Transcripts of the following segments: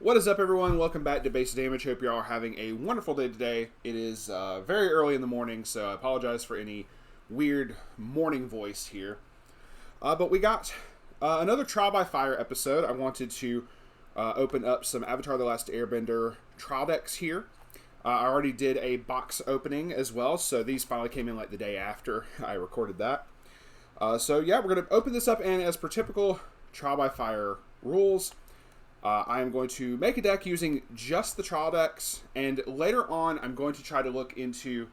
What is up, everyone? Welcome back to Base Damage. Hope you all are having a wonderful day today. It is very early in the morning, so I apologize for any weird morning voice here. But we got another Trial by Fire episode. I wanted to open up some Avatar: The Last Airbender trial decks here. I already did a box opening as well, so these finally came in like the day after I recorded that. So yeah, we're going to open this up, and as per typical Trial by Fire rules, I am going to make a deck using just the trial decks, and later on I'm going to try to look into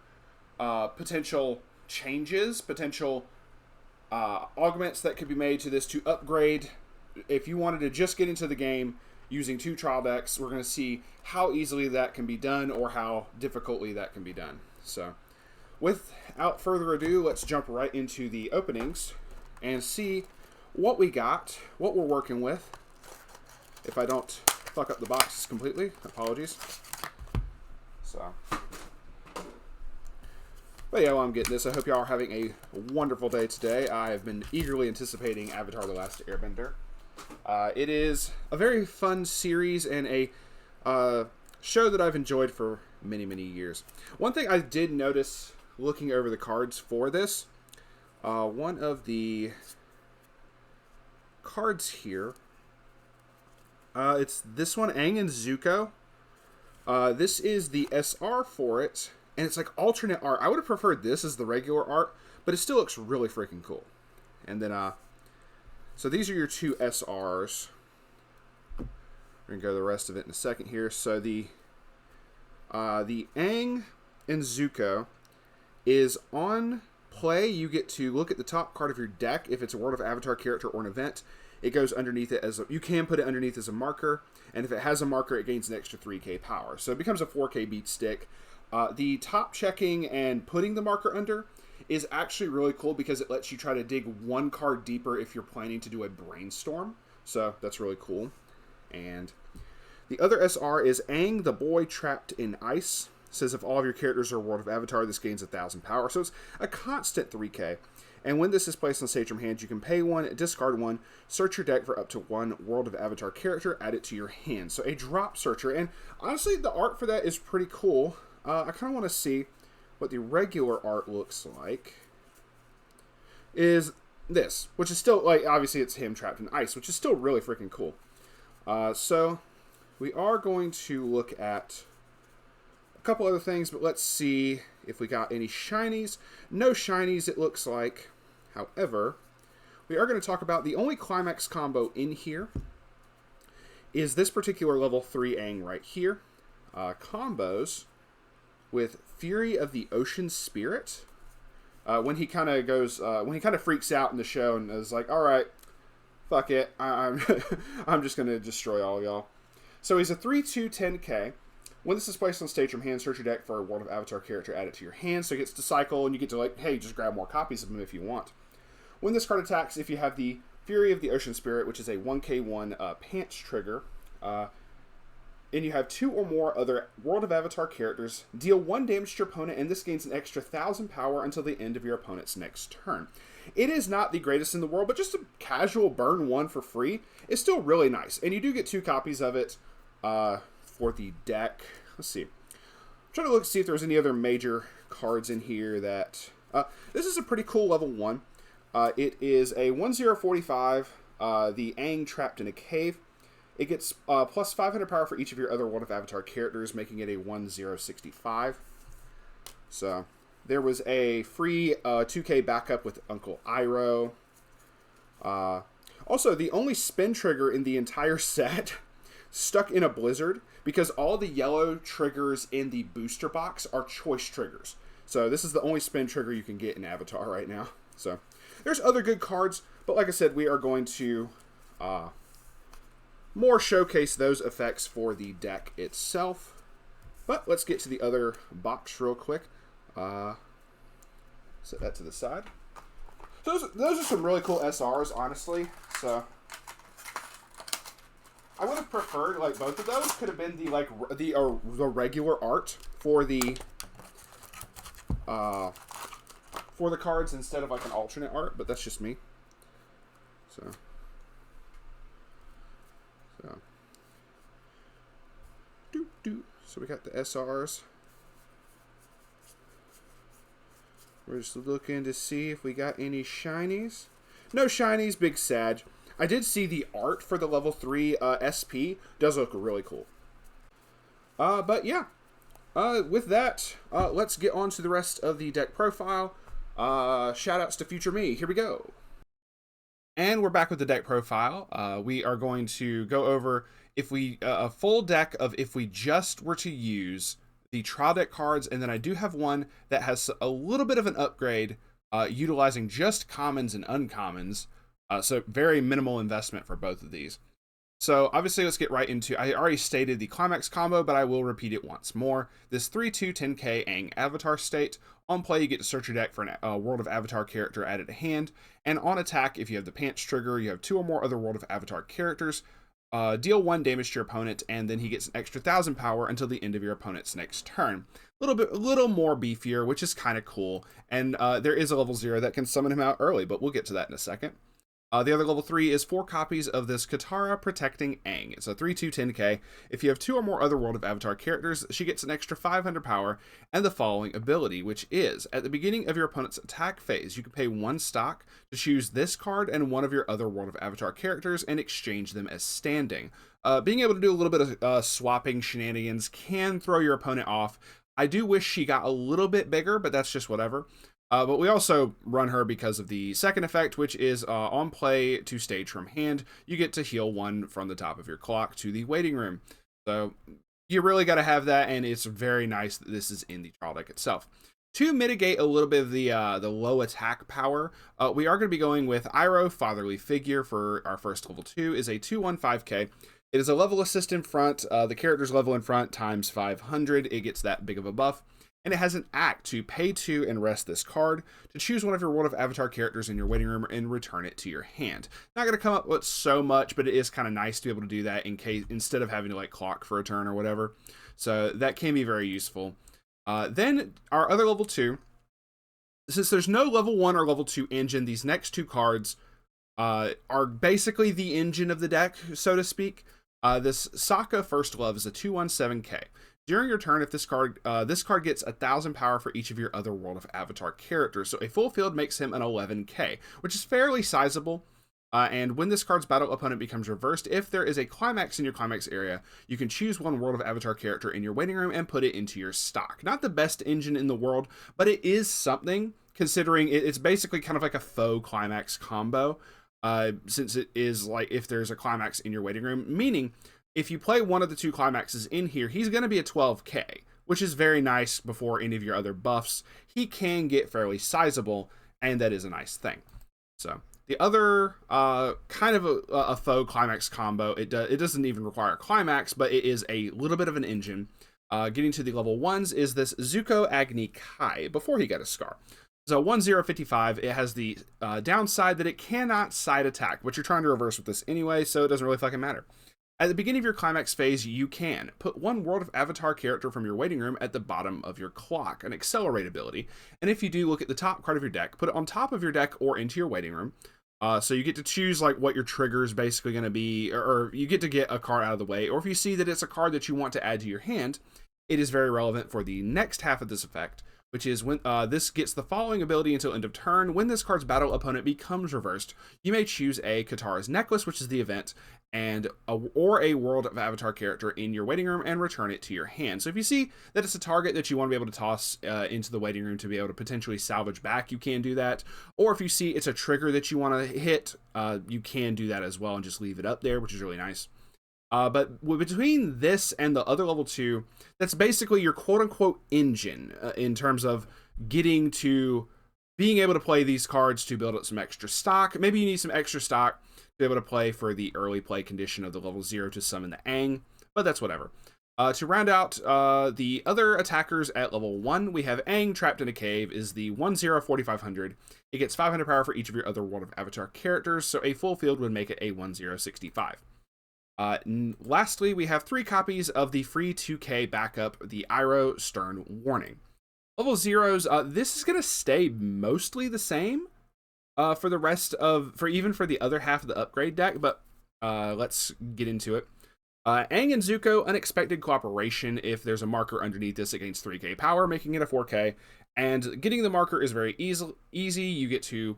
potential changes, potential augments that could be made to this to upgrade. If you wanted to just get into the game using two trial decks, we're going to see how easily that can be done or how difficultly that can be done. So without further ado, let's jump right into the openings and see what we got, what we're working with. If I don't fuck up the boxes completely, apologies. So, but yeah, while I'm getting this, I hope y'all are having a wonderful day today. I have been eagerly anticipating Avatar: The Last Airbender. It is a very fun series and a show that I've enjoyed for many, many years. One thing I did notice looking over the cards for this, one of the cards here, it's this one, Aang and Zuko. This is the SR for it, and it's like alternate art. I would have preferred this as the regular art, but it still looks really freaking cool. And then, so these are your two SRs. We're gonna go to the rest of it in a second here. So the Aang and Zuko is on play. You get to look at the top card of your deck if it's a World of Avatar character or an event. It goes underneath it you can put it underneath as a marker, and if it has a marker, it gains an extra 3k power. So it becomes a 4k beat stick. The top checking and putting the marker under is actually really cool because it lets you try to dig one card deeper if you're planning to do a brainstorm. So that's really cool. And the other SR is Aang, the boy trapped in ice. It says if all of your characters are World of Avatar, this gains 1,000 power. So it's a constant 3k. And when this is placed on stage from hand, you can pay one, discard one, search your deck for up to one World of Avatar character, add it to your hand. So a drop searcher. And honestly, the art for that is pretty cool. I kind of want to see what the regular art looks like. Is this, which is still, like, obviously it's him trapped in ice, which is still really freaking cool. So we are going to look at a couple other things, but let's see if we got any shinies. No shinies, it looks like. However, we are going to talk about the only climax combo in here is this particular level 3 Aang right here. Combos with Fury of the Ocean Spirit. When he kind of goes, when he kind of freaks out in the show and is like, all right, fuck it, I'm just going to destroy all y'all. So he's a 3/2 10k. When this is placed on stage from hand, search your deck for a World of Avatar character, add it to your hand, so it gets to cycle, and you get to, like, hey, just grab more copies of him if you want. When this card attacks, if you have the Fury of the Ocean Spirit, which is a 1k1 pants trigger, and you have two or more other World of Avatar characters, deal 1 damage to your opponent, and this gains an extra 1,000 power until the end of your opponent's next turn. It is not the greatest in the world, but just a casual burn 1 for free is still really nice, and you do get 2 copies of it, for the deck. Let's see. I'm trying to look see if there's any other major cards in here that... this is a pretty cool level 1. It is a 1045, the Aang trapped in a cave. It gets plus 500 power for each of your other World of Avatar characters, making it a 1065. So, there was a free 2k backup with Uncle Iroh. Also, the only spin trigger in the entire set stuck in a blizzard, because all the yellow triggers in the booster box are choice triggers. So this is the only spin trigger you can get in Avatar right now. So there's other good cards, but like I said, we are going to more showcase those effects for the deck itself. But let's get to the other box real quick. Set that to the side. So those are some really cool SRs, honestly. So I would have preferred, like, both of those could have been the regular art for the cards instead of like an alternate art, but that's just me. So So we got the SRs. We're just looking to see if we got any shinies. No shinies, big sad. I did see the art for the level 3 SP. Does look really cool. But yeah. With that, let's get on to the rest of the deck profile. Shoutouts to future me. Here we go. And we're back with the deck profile. We are going to go over if we a full deck of if we just were to use the trial deck cards, and then I do have one that has a little bit of an upgrade, utilizing just commons and uncommons. So very minimal investment for both of these. So obviously let's get right into, I already stated the climax combo, but I will repeat it once more. This 3/2 10k Aang Avatar state. On play, you get to search your deck for a World of Avatar character added to hand. And on attack, if you have the Pants trigger, you have 2 or more other World of Avatar characters. Deal 1 damage to your opponent, and then he gets an extra 1,000 power until the end of your opponent's next turn. A little more beefier, which is kind of cool. And there is a level 0 that can summon him out early, but we'll get to that in a second. The other level 3 is 4 copies of this Katara Protecting Aang. It's a 3/2 10k. If you have 2 or more other World of Avatar characters, she gets an extra 500 power and the following ability, which is, at the beginning of your opponent's attack phase, you can pay 1 stock to choose this card and one of your other World of Avatar characters and exchange them as standing. Being able to do a little bit of swapping shenanigans can throw your opponent off. I do wish she got a little bit bigger, but that's just whatever. But we also run her because of the second effect, which is on play to stage from hand, you get to heal 1 from the top of your clock to the waiting room. So you really got to have that, and it's very nice that this is in the trial deck itself. To mitigate a little bit of the low attack power, we are going to be going with Iroh Fatherly Figure for our first level 2. Is a 2/15k. It is a level assist in front. The character's level in front times 500. It gets that big of a buff. And it has an act to pay 2 and rest this card to choose one of your World of Avatar characters in your waiting room and return it to your hand. Not going to come up with so much, but it is kind of nice to be able to do that in case instead of having to like clock for a turn or whatever. So that can be very useful. Then our other level 2, since there's no level 1 or level 2 engine, these next 2 cards are basically the engine of the deck, so to speak. This Sokka First Love is a 2/17k. During your turn, if this card gets 1,000 power for each of your other World of Avatar characters. So a full field makes him an 11k, which is fairly sizable. And when this card's battle opponent becomes reversed, if there is a climax in your climax area, you can choose one World of Avatar character in your waiting room and put it into your stock. Not the best engine in the world, but it is something, considering it's basically kind of like a faux climax combo. Since it is like if there's a climax in your waiting room, meaning if you play one of the 2 climaxes in here, he's going to be a 12k, which is very nice before any of your other buffs. He can get fairly sizable, and that is a nice thing. So the other kind of a faux climax combo, it doesn't even require a climax, but it is a little bit of an engine. Getting to the level 1s is this Zuko Agni Kai before he got a scar. So 1055, it has the downside that it cannot side attack, but you're trying to reverse with this anyway, so it doesn't really fucking matter. At the beginning of your climax phase, you can put 1 World of Avatar character from your waiting room at the bottom of your clock, an accelerate ability. And if you do, look at the top card of your deck, put it on top of your deck or into your waiting room. So you get to choose like what your trigger is basically going to be, or you get to get a card out of the way. Or if you see that it's a card that you want to add to your hand, it is very relevant for the next half of this effect, which is when this gets the following ability until end of turn. When this card's battle opponent becomes reversed, you may choose a Katara's Necklace, which is the event, or a World of Avatar character in your waiting room and return it to your hand. So if you see that it's a target that you want to be able to toss into the waiting room to be able to potentially salvage back, you can do that. Or if you see it's a trigger that you want to hit, you can do that as well and just leave it up there, which is really nice. But between this and the other level 2, that's basically your quote-unquote engine in terms of getting to being able to play these cards to build up some extra stock. Maybe you need some extra stock to be able to play for the early play condition of the level 0 to summon the Aang, but that's whatever. To round out the other attackers at level 1, we have Aang Trapped in a Cave is the 104500. It gets 500 power for each of your other World of Avatar characters, so a full field would make it a 1065. Lastly, we have 3 copies of the free 2k backup, the Iroh Stern Warning. Level 0s, this is going to stay mostly the same for the rest of, even for the other half of the upgrade deck, but let's get into it. Aang and Zuko, Unexpected Cooperation. If there's a marker underneath this, it gains 3k power, making it a 4k. And getting the marker is very easy. You get to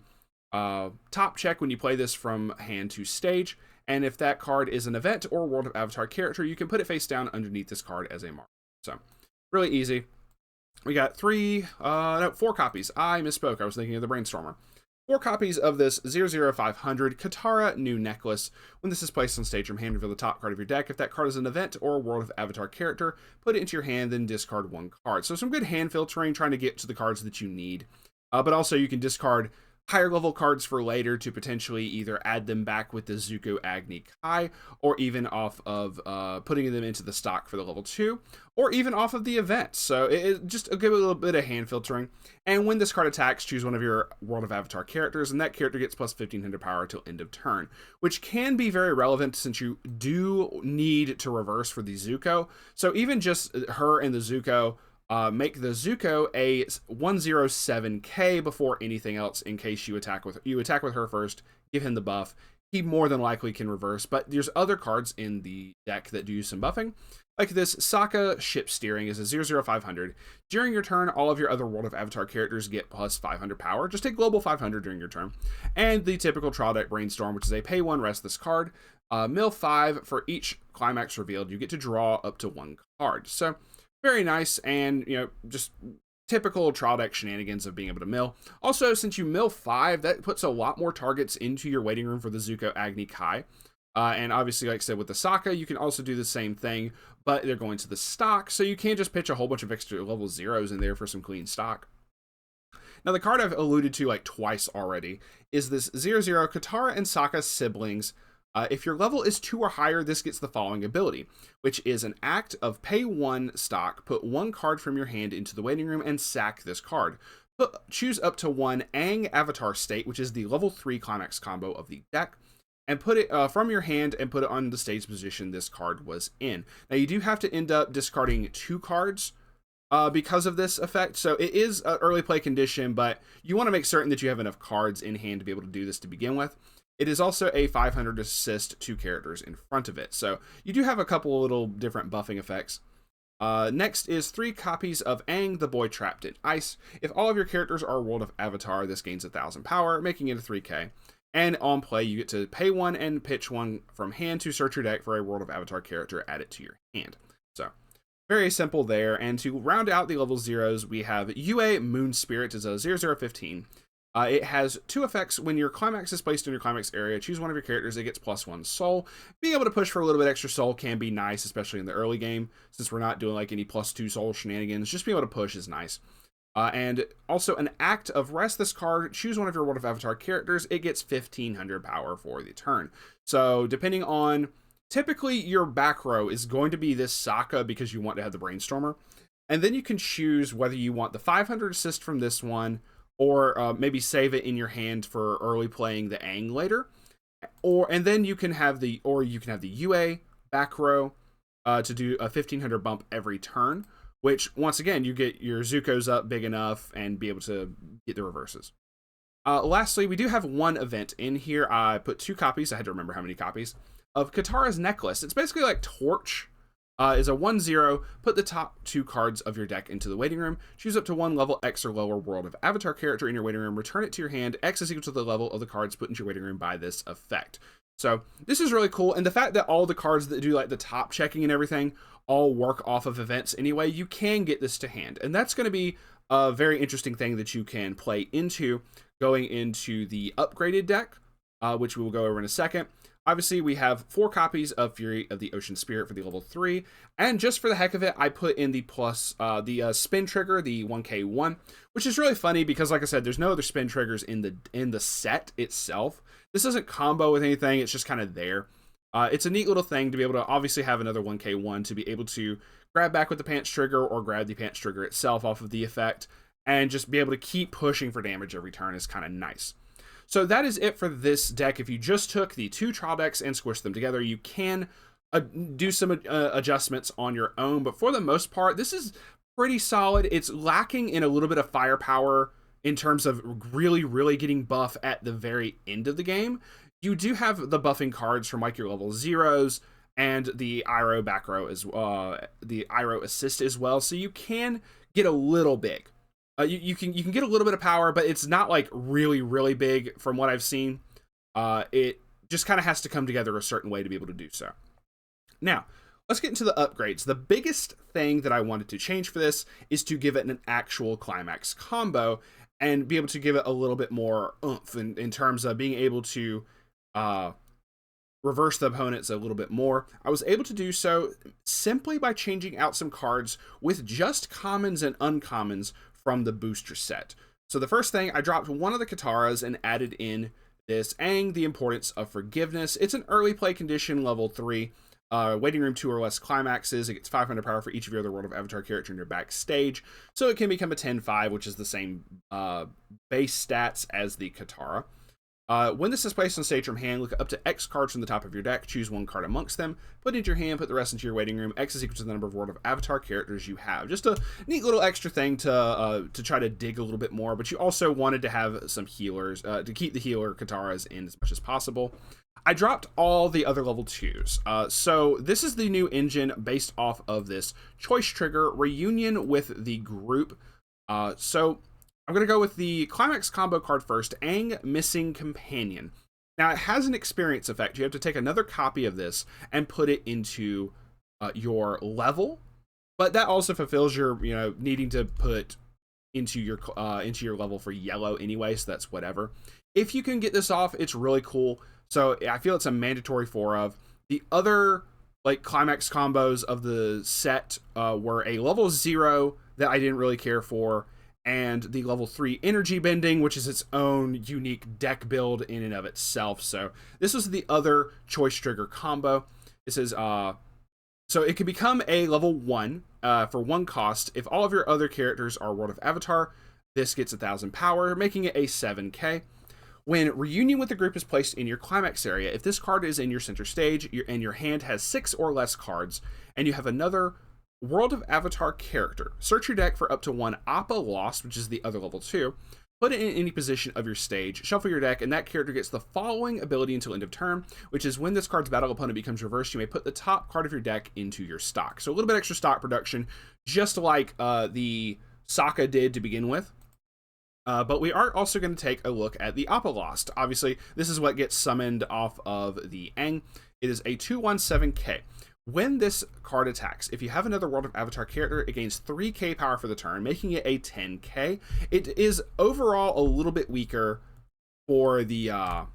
top check when you play this from hand to stage. And if that card is an event or World of Avatar character, you can put it face down underneath this card as a marker. So, really easy. We got 4 copies. I misspoke. I was thinking of the Brainstormer. 4 copies of this 00500 Katara New Necklace. When this is placed on stage from hand, reveal the top card of your deck. If that card is an event or a World of Avatar character, put it into your hand, then discard 1 card. So some good hand filtering, trying to get to the cards that you need. But also you can discard higher level cards for later to potentially either add them back with the Zuko Agni Kai, or even off of putting them into the stock for the level 2, or even off of the event. So it just give a little bit of hand filtering. And when this card attacks, choose one of your World of Avatar characters, and that character gets plus 1500 power till end of turn, which can be very relevant since you do need to reverse for the Zuko. So even just her and the Zuko, make the Zuko a 107k before anything else in case you attack with her first, give him the buff. He more than likely can reverse, but there's other cards in the deck that do some buffing. Like this Sokka Ship Steering is a 00500. During your turn, all of your other World of Avatar characters get plus 500 power. Just take global 500 during your turn. And the typical trial deck Brainstorm, which is a pay 1, rest this card. Mill 5 for each climax revealed. You get to draw up to 1 card. So very nice, and just typical trial deck shenanigans of being able to mill. Also, since you mill 5, that puts a lot more targets into your waiting room for the Zuko Agni Kai. And obviously, like I said, with the Sokka, you can also do the same thing, but they're going to the stock, so you can't just pitch a whole bunch of extra level 0s in there for some clean stock. Now, the card I've alluded to like twice already is this 0/0 Katara and Sokka Siblings. If your level is 2 or higher, this gets the following ability, which is an act of pay 1 stock, put 1 card from your hand into the waiting room, and sack this card. Choose up to 1 Aang Avatar State, which is the level 3 climax combo of the deck, and put it from your hand and put it on the stage position this card was in. Now, you do have to end up discarding 2 cards because of this effect, so it is an early play condition, but you want to make certain that you have enough cards in hand to be able to do this to begin with. It is also a 500 assist 2 characters in front of it, so you do have a couple of little different buffing effects. Next is 3 copies of Aang, the Boy Trapped in Ice. If all of your characters are World of Avatar, this gains 1000 power, making it a 3k. And on play, you get to pay 1 and pitch 1 from hand to search your deck for a World of Avatar character, add it to your hand. So, very simple there. And to round out the level 0s, we have Yue Moon Spirit is a 0015. It has 2 effects. When your climax is placed in your climax area, choose one of your characters, it gets plus 1 soul. Being able to push for a little bit extra soul can be nice, especially in the early game, since we're not doing like any plus 2 soul shenanigans. Just being able to push is nice. And also an act of rest this card, choose one of your World of Avatar characters, it gets 1500 power for the turn. So depending on, typically your back row is going to be this Sokka because you want to have the Brainstormer. And then you can choose whether you want the 500 assist from this one, or maybe save it in your hand for early playing the Aang later, and then you can have the Yue back row to do a 1500 bump every turn, which once again you get your Zuko's up big enough and be able to get the reverses. Lastly, we do have 1 event in here. I put 2 copies. I had to remember how many copies of Katara's Necklace. It's basically like Torch. Is a 1/0, put the top 2 cards of your deck into the waiting room, choose up to 1 level X or lower World of Avatar character in your waiting room, return it to your hand, X is equal to the level of the cards put into your waiting room by this effect. So this is really cool, and the fact that all the cards that do like the top checking and everything all work off of events anyway, you can get this to hand, and that's going to be a very interesting thing that you can play into going into the upgraded deck, which we will go over in a second. Obviously, we have 4 copies of Fury of the Ocean Spirit for the level 3, and just for the heck of it, I put in the plus, the spin trigger, the 1k1, which is really funny because, like I said, there's no other spin triggers in the set itself. This doesn't combo with anything; it's just kind of there. It's a neat little thing to be able to obviously have another 1k1 to be able to grab back with the pants trigger or grab the pants trigger itself off of the effect, and just be able to keep pushing for damage every turn is kind of nice. So that is it for this deck. If you just took the 2 trial decks and squished them together, you can do some adjustments on your own. But for the most part, this is pretty solid. It's lacking in a little bit of firepower in terms of really, really getting buff at the very end of the game. You do have the buffing cards from like your level 0s and the Iroh back row as the Iroh assist as well. So you can get a little big. You can get a little bit of power, but it's not like really big from what I've seen. It just kind of has to come together a certain way to be able to do so. Now, let's get into the upgrades. The biggest thing that I wanted to change for this is to give it an actual climax combo and be able to give it a little bit more oomph in terms of being able to reverse the opponents a little bit more. I was able to do so simply by changing out some cards with just commons and uncommons from the booster set. So the first thing, I dropped one of the Kataras and added in this Aang, the Importance of Forgiveness. It's an early play condition, level 3. Waiting room 2 or less climaxes. It gets 500 power for each of your other World of Avatar character in your backstage. So it can become a 10-5, which is the same base stats as the Katara. When this is placed on stage from hand, look up to X cards from the top of your deck, choose one card amongst them, put it into your hand, put the rest into your waiting room. X is equal to the number of World of Avatar characters you have. Just a neat little extra thing to try to dig a little bit more, but you also wanted to have some healers, to keep the healer Kataras in as much as possible. I dropped all the other level 2s. So this is the new engine based off of this choice trigger, reunion with the group. So I'm going to go with the Climax combo card first, Aang Missing Companion. Now, it has an experience effect. You have to take another copy of this and put it into your level, but that also fulfills your, needing to put into your level for yellow anyway, so that's whatever. If you can get this off, it's really cool. So I feel it's a mandatory 4 of. The other climax combos of the set were a level 0 that I didn't really care for, and the level 3 energy bending, which is its own unique deck build in and of itself. So this was the other choice trigger combo. This is so it can become a level 1 for 1 cost. If all of your other characters are World of Avatar, this gets 1,000 power, making it a 7k. When reunion with the group is placed in your climax area, if this card is in your center stage and your hand has 6 or less cards, and you have another World of Avatar character, search your deck for up to 1 Appa Lost, which is the other level 2, put it in any position of your stage, shuffle your deck, and that character gets the following ability until end of turn, which is when this card's battle opponent becomes reversed, you may put the top card of your deck into your stock. So a little bit extra stock production, just like the Sokka did to begin with. But we are also going to take a look at the Appa Lost. Obviously, this is what gets summoned off of the Aang. It is a 2/1/7k. When this card attacks, if you have another World of Avatar character, it gains 3k power for the turn, making it a 10k. It is overall a little bit weaker for the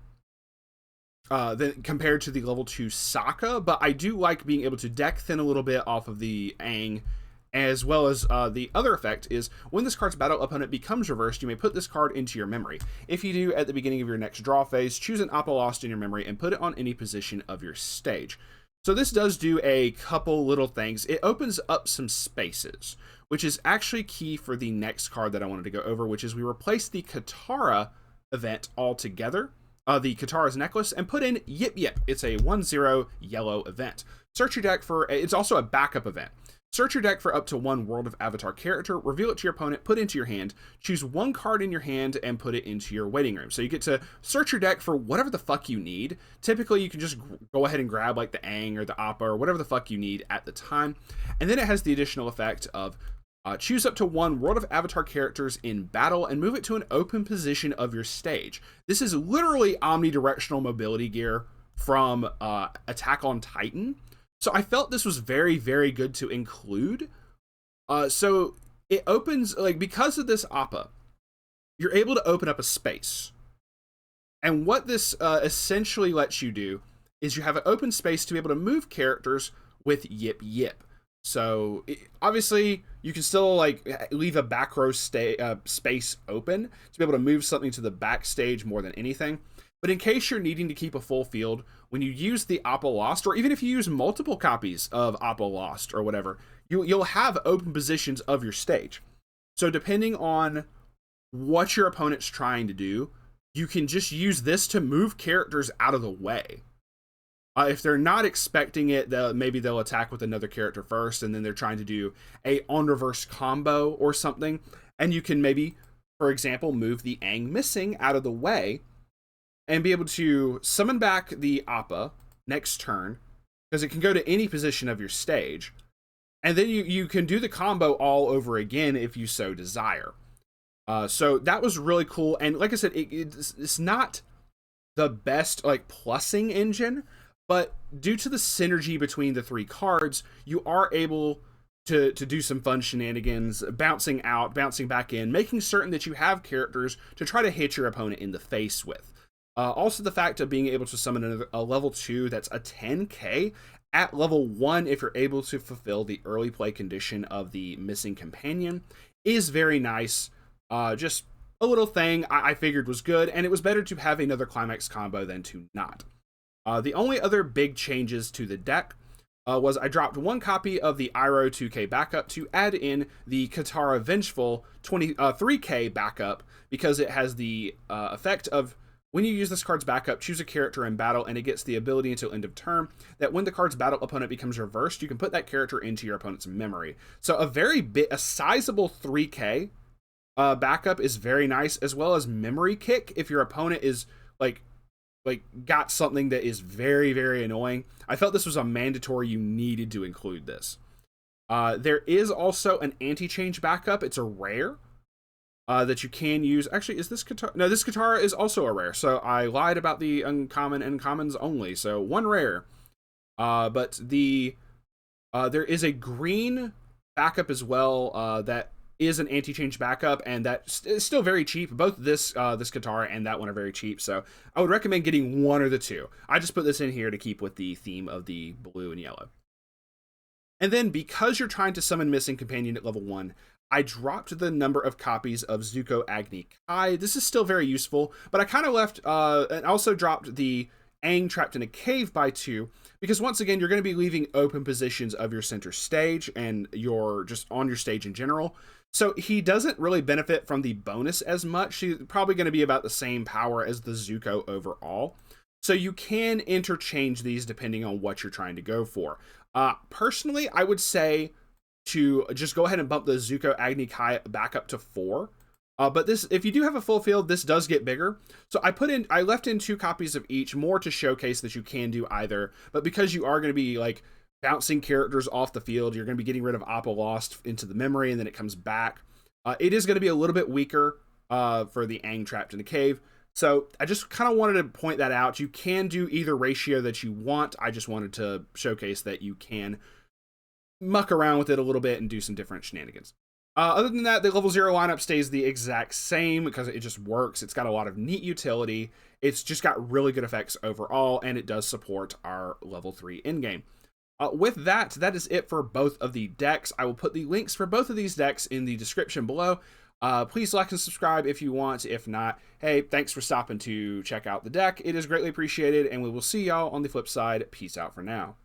than compared to the level 2 Sokka, but I do like being able to deck thin a little bit off of the Aang. As well as the other effect is when this card's battle opponent becomes reversed, you may put this card into your memory. If you do, at the beginning of your next draw phase, choose an Appa Lost in your memory and put it on any position of your stage. So this does do a couple little things. It opens up some spaces, which is actually key for the next card that I wanted to go over, which is we replace the Katara event altogether, the Katara's necklace, and put in Yip Yip. It's a 1/0 yellow event. Search your deck for, it's also a backup event. Search your deck for up to 1 World of Avatar character, reveal it to your opponent, put it into your hand, choose 1 card in your hand, and put it into your waiting room. So you get to search your deck for whatever the fuck you need. Typically, you can just go ahead and grab the Aang or the Appa or whatever the fuck you need at the time. And then it has the additional effect of choose up to 1 World of Avatar characters in battle and move it to an open position of your stage. This is literally omnidirectional mobility gear from Attack on Titan. So I felt this was very, very good to include. So it opens, because of this Appa, you're able to open up a space. And what this essentially lets you do is you have an open space to be able to move characters with Yip Yip. So obviously you can still leave a back row space open to be able to move something to the backstage more than anything. But in case you're needing to keep a full field, when you use the Appa Lost, or even if you use multiple copies of Appa Lost or whatever, you'll have open positions of your stage. So depending on what your opponent's trying to do, you can just use this to move characters out of the way. If they're not expecting it, maybe they'll attack with another character first, and then they're trying to do a on-reverse combo or something, and you can maybe, for example, move the Aang Missing out of the way, and be able to summon back the Appa next turn, because it can go to any position of your stage. And then you can do the combo all over again if you so desire. So that was really cool. And like I said, it's not the best like plussing engine, but due to the synergy between the 3 cards, you are able to do some fun shenanigans, bouncing out, bouncing back in, making certain that you have characters to try to hit your opponent in the face with. Also, the fact of being able to summon a level 2 that's a 10k at level 1 if you're able to fulfill the early play condition of the missing companion is very nice. Just a little thing I figured was good, and it was better to have another climax combo than to not. The only other big changes to the deck was I dropped 1 copy of the Iroh 2k backup to add in the Katara Vengeful 3k backup, because it has the effect of when you use this card's backup, choose a character in battle, and it gets the ability until end of turn that when the card's battle opponent becomes reversed, you can put that character into your opponent's memory. So a sizable 3k backup is very nice, as well as memory kick if your opponent is like got something that is very, very annoying. I felt this was a mandatory, you needed to include this. There is also an anti-change backup. It's a rare that you can use. Actually, is this Katara? No, this Katara is also a rare. So I lied about the uncommon and commons only. So 1 rare. But there is a green backup as well that is an anti-change backup, and that is still very cheap. Both this Katara and that one are very cheap, so I would recommend getting one or the two. I just put this in here to keep with the theme of the blue and yellow. And then, because you're trying to summon missing companion at level 1, I dropped the number of copies of Zuko Agni Kai. This is still very useful, but I kind of left, and also dropped the Aang trapped in a cave by 2, because once again, you're going to be leaving open positions of your center stage, and you're just on your stage in general. So he doesn't really benefit from the bonus as much. He's probably going to be about the same power as the Zuko overall. So you can interchange these depending on what you're trying to go for. Personally, I would say to just go ahead and bump the Zuko Agni Kai back up to 4. But this, if you do have a full field, this does get bigger. So I left in 2 copies of each, more to showcase that you can do either. But because you are going to be like bouncing characters off the field, you're going to be getting rid of Appa Lost into the memory, and then it comes back. It is going to be a little bit weaker for the Aang trapped in the cave. So I just kind of wanted to point that out. You can do either ratio that you want. I just wanted to showcase that you can muck around with it a little bit and do some different shenanigans. Other than that, the level 0 lineup stays the exact same because it just works. It's got a lot of neat utility. It's just got really good effects overall, and it does support our level 3 endgame. With that is it for both of the decks. I will put the links for both of these decks in the description below. Please like and subscribe if you want. If not, hey, thanks for stopping to check out the deck. It is greatly appreciated, and we will see y'all on the flip side. Peace out for now.